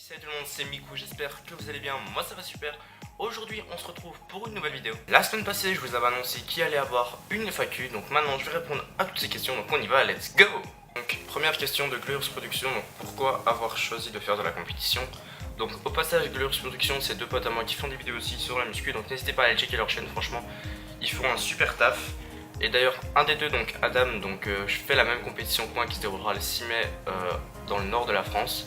Salut tout le monde, c'est Miku, j'espère que vous allez bien, moi ça va super. Aujourd'hui on se retrouve pour une nouvelle vidéo. La semaine passée je vous avais annoncé qu'il allait avoir une FAQ, donc maintenant je vais répondre à toutes ces questions, donc on y va, let's go. Donc première question de Glurious Production, donc pourquoi avoir choisi de faire de la compétition. Donc au passage Glurious Production c'est deux potes à moi qui font des vidéos aussi sur la muscu, donc n'hésitez pas à aller checker leur chaîne, franchement ils font un super taf. Et d'ailleurs un des deux, donc Adam, donc je fais la même compétition que moi qui se déroulera le 6 mai dans le nord de la France.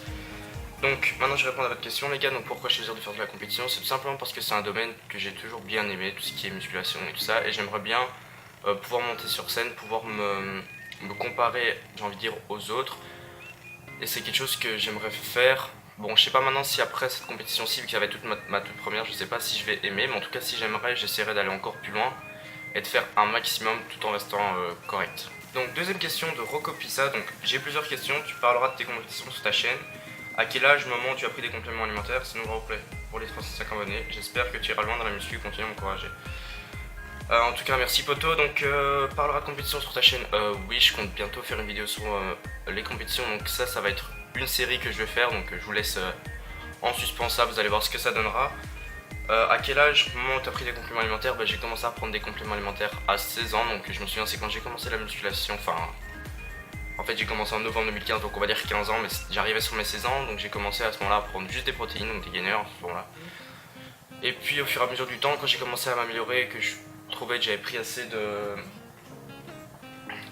Donc maintenant je réponds à votre question les gars, donc pourquoi choisir de faire de la compétition? C'est tout simplement parce que c'est un domaine que j'ai toujours bien aimé, tout ce qui est musculation et tout ça, et j'aimerais bien pouvoir monter sur scène, pouvoir me comparer, j'ai envie de dire, aux autres, et c'est quelque chose que j'aimerais faire. Bon, je sais pas maintenant si après cette compétition-ci, vu que ça va être toute ma toute première, je sais pas si je vais aimer, mais en tout cas si j'aimerais, j'essaierai d'aller encore plus loin et de faire un maximum tout en restant correct. Donc deuxième question de Rocopissa, donc j'ai plusieurs questions, tu parleras de tes compétitions sur ta chaîne. À quel âge, moment, tu as pris des compléments alimentaires? Sinon, replay pour les 305 abonnés. J'espère que tu iras loin dans la muscu, continue à m'encourager. En tout cas, merci poto. Donc, parlera de compétition sur ta chaîne. Oui, je compte bientôt faire une vidéo sur les compétitions. Donc, ça va être une série que je vais faire. Donc, je vous laisse en suspens ça. Vous allez voir ce que ça donnera. À quel âge, moment où tu as pris des compléments alimentaires? J'ai commencé à prendre des compléments alimentaires à 16 ans. Donc, je me souviens, c'est quand j'ai commencé la musculation. Enfin. En fait j'ai commencé en novembre 2015, donc on va dire 15 ans, mais j'arrivais sur mes 16 ans, donc j'ai commencé à ce moment-là à prendre juste des protéines, donc des gainers à ce moment-là. Et puis au fur et à mesure du temps, quand j'ai commencé à m'améliorer, que je trouvais que j'avais pris assez de,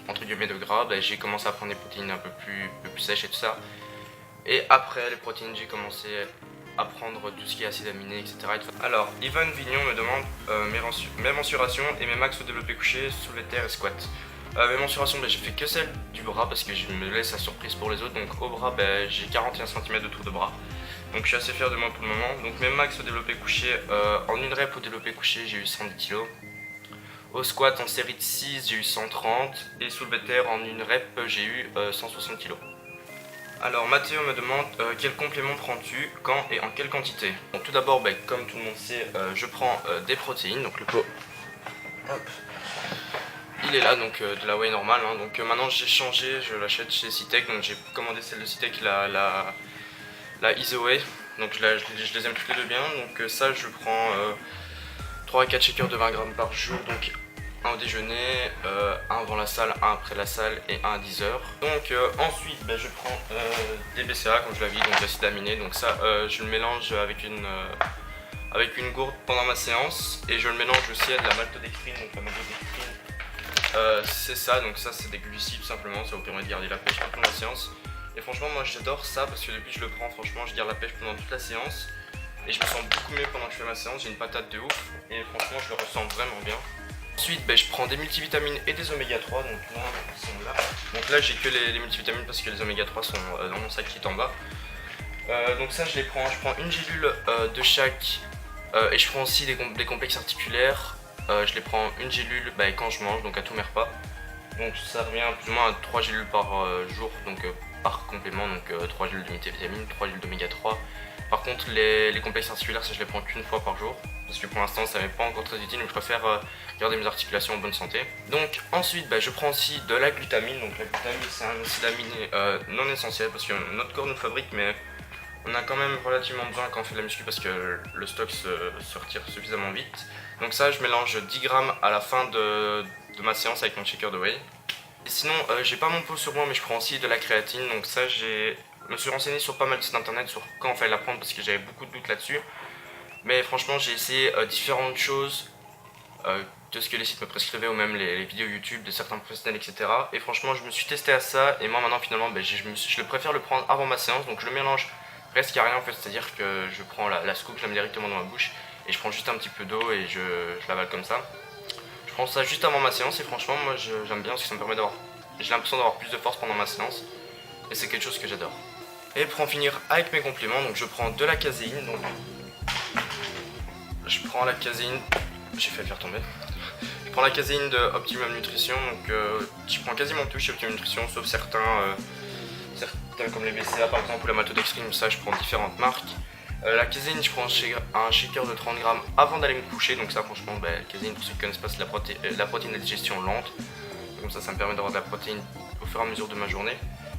entre guillemets, de gras, j'ai commencé à prendre des protéines un peu plus sèches et tout ça. Et après les protéines, j'ai commencé à prendre tout ce qui est acides aminés, etc. Alors, Ivan Vignon me demande mes mensurations et mes max au développé couché, soulevé de terre et squat. Mes mensurations, j'ai fait que celle du bras parce que je me laisse la surprise pour les autres. Donc au bras, j'ai 41 cm de tour de bras. Donc je suis assez fier de moi pour le moment. Donc mes max au développé couché, en une rep au développé couché, j'ai eu 110 kg. Au squat en série de 6, j'ai eu 130. Et soulevé de terre en une rep, j'ai eu 160 kg. Alors Mathéo me demande quel complément prends-tu, quand et en quelle quantité? Bon, tout d'abord, comme tout le monde sait, je prends des protéines. Donc le pot, hop, il est là, donc de la whey normale, hein. Donc maintenant j'ai changé, je l'achète chez Citec, donc j'ai commandé celle de Citec, la Isoway, donc je les aime toutes les deux bien. Donc ça je prends 3 à 4 shakers de 20 grammes par jour, donc un au déjeuner, un avant la salle, un après la salle et un à 10h. Donc ensuite je prends des BCA comme je l'avais dit, donc d'acide aminé, donc ça je le mélange avec une gourde pendant ma séance, et je le mélange aussi à de la maltodextrine, donc la maltodextrine. C'est ça, donc ça c'est des glucides simplement, ça vous permet de garder la pêche pendant la séance. Et franchement moi j'adore ça parce que depuis que je le prends, franchement je garde la pêche pendant toute la séance. Et je me sens beaucoup mieux pendant que je fais ma séance, j'ai une patate de ouf. Et franchement je le ressens vraiment bien. Ensuite je prends des multivitamines et des oméga 3, donc là ils sont là. Donc là j'ai que les multivitamines parce que les oméga 3 sont dans mon sac qui est en bas. Donc ça je prends une gélule de chaque, et je prends aussi des complexes articulaires. Je les prends une gélule quand je mange, donc à tous mes repas. Donc ça revient plus ou moins à 3 gélules par jour, donc par complément, donc 3 gélules de multivitamines, 3 gélules d'oméga 3. Par contre les complexes articulaires, ça je les prends qu'une fois par jour, parce que pour l'instant ça m'est pas encore très utile, donc je préfère garder mes articulations en bonne santé. Donc ensuite je prends aussi de la glutamine, donc la glutamine c'est un acide aminé non essentiel, parce que notre corps nous le fabrique, mais on a quand même relativement besoin quand on fait de la muscu parce que le stock se retire suffisamment vite. Donc ça je mélange 10 grammes à la fin de ma séance avec mon shaker de whey. Et sinon j'ai pas mon pot sur moi, mais je prends aussi de la créatine. Donc ça je me suis renseigné sur pas mal de sites internet sur quand il fallait la prendre parce que j'avais beaucoup de doutes là-dessus. Mais franchement j'ai essayé différentes choses de ce que les sites me prescrivaient, ou même les vidéos YouTube de certains professionnels, etc. Et franchement je me suis testé à ça, et moi maintenant finalement je préfère le prendre avant ma séance. Donc je le mélange presque à rien en fait, c'est-à-dire que je prends la scoop, je la mets directement dans ma bouche et je prends juste un petit peu d'eau et je l'avale comme ça. Je prends ça juste avant ma séance et franchement moi j'aime bien parce que ça me permet j'ai l'impression d'avoir plus de force pendant ma séance, et c'est quelque chose que j'adore. Et pour en finir avec mes compléments, donc je prends de la caséine, donc je prends la caséine, j'ai fait le faire tomber. Je prends la caséine de Optimum Nutrition, donc je prends quasiment tout chez Optimum Nutrition sauf certains comme les BCA par exemple ou la maltodextrine, ça je prends différentes marques. La caséine, je prends un shaker de 30 grammes avant d'aller me coucher, donc ça franchement la caséine, pour ceux qui connaissent pas, c'est la protéine de digestion lente, comme ça me permet d'avoir de la protéine au fur et à mesure de ma journée.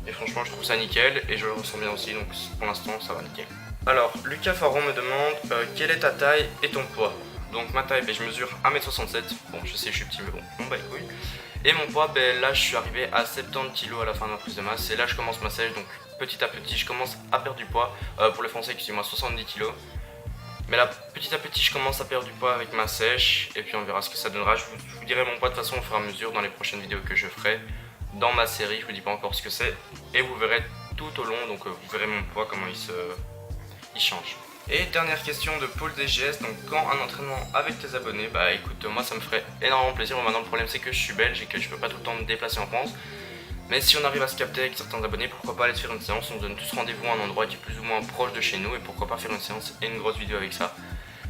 Et franchement je trouve ça nickel et je le ressens bien aussi, donc pour l'instant ça va nickel. Alors Lucas Faron me demande quelle est ta taille et ton poids. Donc ma taille, je mesure 1m67, bon je sais je suis petit mais bon bah les couilles. Et mon poids, là je suis arrivé à 70 kg à la fin de ma prise de masse et là je commence ma sèche, donc petit à petit je commence à perdre du poids. Pour les Français, excusez-moi, 70 kg. Mais là petit à petit je commence à perdre du poids avec ma sèche et puis on verra ce que ça donnera. Je vous dirai mon poids de toute façon au fur et à mesure dans les prochaines vidéos que je ferai dans ma série. Je vous dis pas encore ce que c'est et vous verrez tout au long, donc vous verrez mon poids, comment il change. Et dernière question de Paul DGS, donc quand un entraînement avec tes abonnés, bah écoute, moi ça me ferait énormément plaisir. Maintenant le problème c'est que je suis belge et que je peux pas tout le temps me déplacer en France. Mais si on arrive à se capter avec certains abonnés, pourquoi pas aller se faire une séance. On donne tous rendez-vous à un endroit qui est plus ou moins proche de chez nous et pourquoi pas faire une séance et une grosse vidéo avec ça.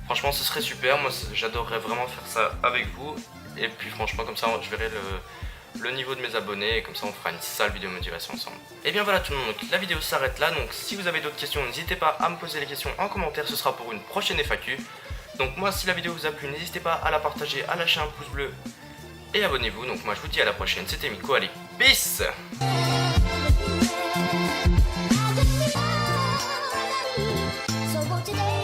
Franchement ce serait super, moi j'adorerais vraiment faire ça avec vous. Et puis franchement comme ça je verrai le niveau de mes abonnés et comme ça on fera une sale vidéo motivation ensemble. Et bien voilà tout le monde, donc la vidéo s'arrête là. Donc si vous avez d'autres questions, n'hésitez pas à me poser les questions en commentaire, ce sera pour une prochaine FAQ. Donc moi si la vidéo vous a plu, n'hésitez pas à la partager, à lâcher un pouce bleu et abonnez-vous. Donc moi je vous dis à la prochaine, c'était Miko, allez peace. So today